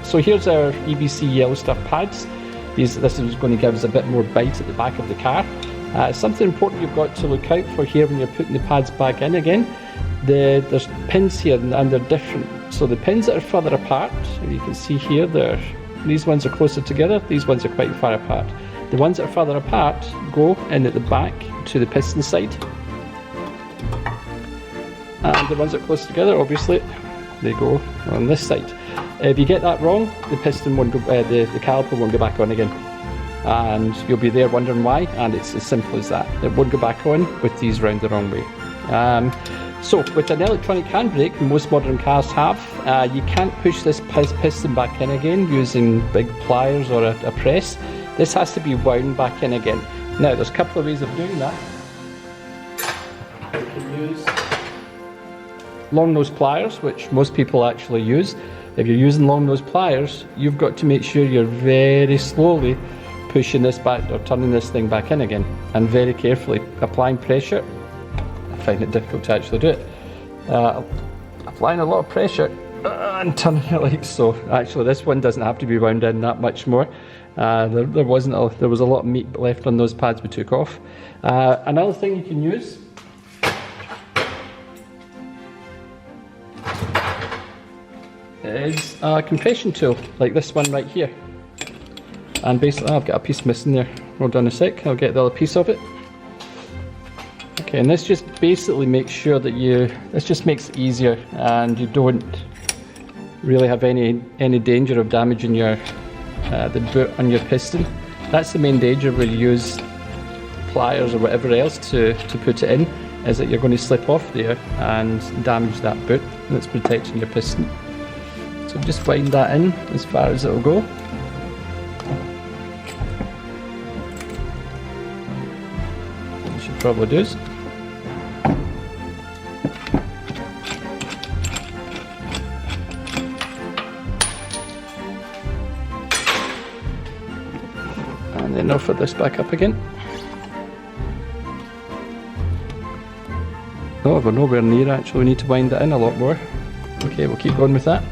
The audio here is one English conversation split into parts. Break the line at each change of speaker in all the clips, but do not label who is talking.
So here's our EBC Yellowstuff pads. This is going to give us a bit more bite at the back of the car. Something important you've got to look out for here when you're putting the pads back in again. There's pins here and they're different. So the pins that are further apart, you can see here, these ones are closer together, these ones are quite far apart. The ones that are further apart go in at the back to the piston side. And the ones that are close together, obviously, they go on this side. If you get that wrong, the piston won't go, the caliper won't go back on again. And you'll be there wondering why, and it's as simple as that. It won't go back on with these round the wrong way. So with an electronic handbrake, most modern cars have, you can't push this piston back in again using big pliers or a press. This has to be wound back in again. Now there's a couple of ways of doing that. You can use long nose pliers, which most people actually use. If you're using long nose pliers, you've got to make sure you're very slowly pushing this back or turning this thing back in again, and very carefully applying pressure. I find it difficult to actually do it. Applying a lot of pressure and turning it like so. Actually, this one doesn't have to be wound in that much more. There was a lot of meat left on those pads we took off. Another thing you can use is a compression tool, like this one right here. And basically, I've got a piece missing there. Hold on a sec, I'll get the other piece of it. Okay, and this just basically makes sure that this just makes it easier and you don't really have any danger of damaging the boot on your piston. That's the main danger when you use pliers or whatever else to put it in, is that you're going to slip off there and damage that boot that's protecting your piston. So just wind that in as far as it'll go. It should probably do. And then I'll put this back up again. Oh, we're nowhere near actually, we need to wind that in a lot more. Okay, we'll keep going with that.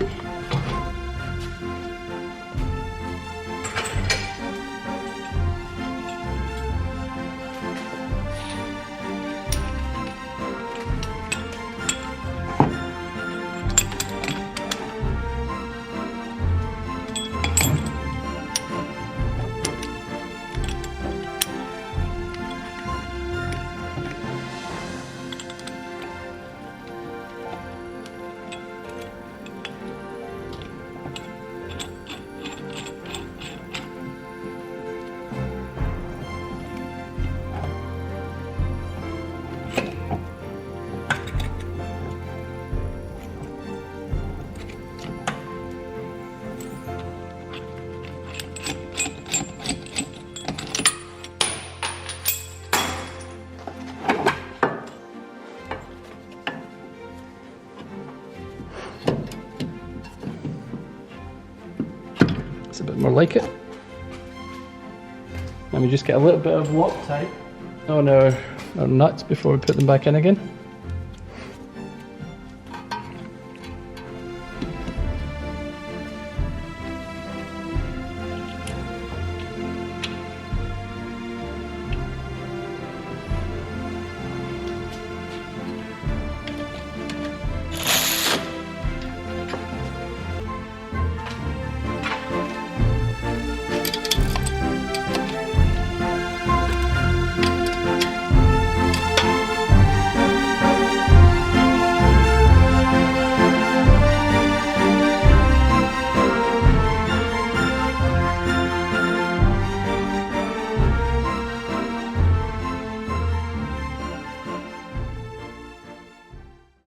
A bit more like it. Let me just get a little bit of Loctite on our nuts before we put them back in again.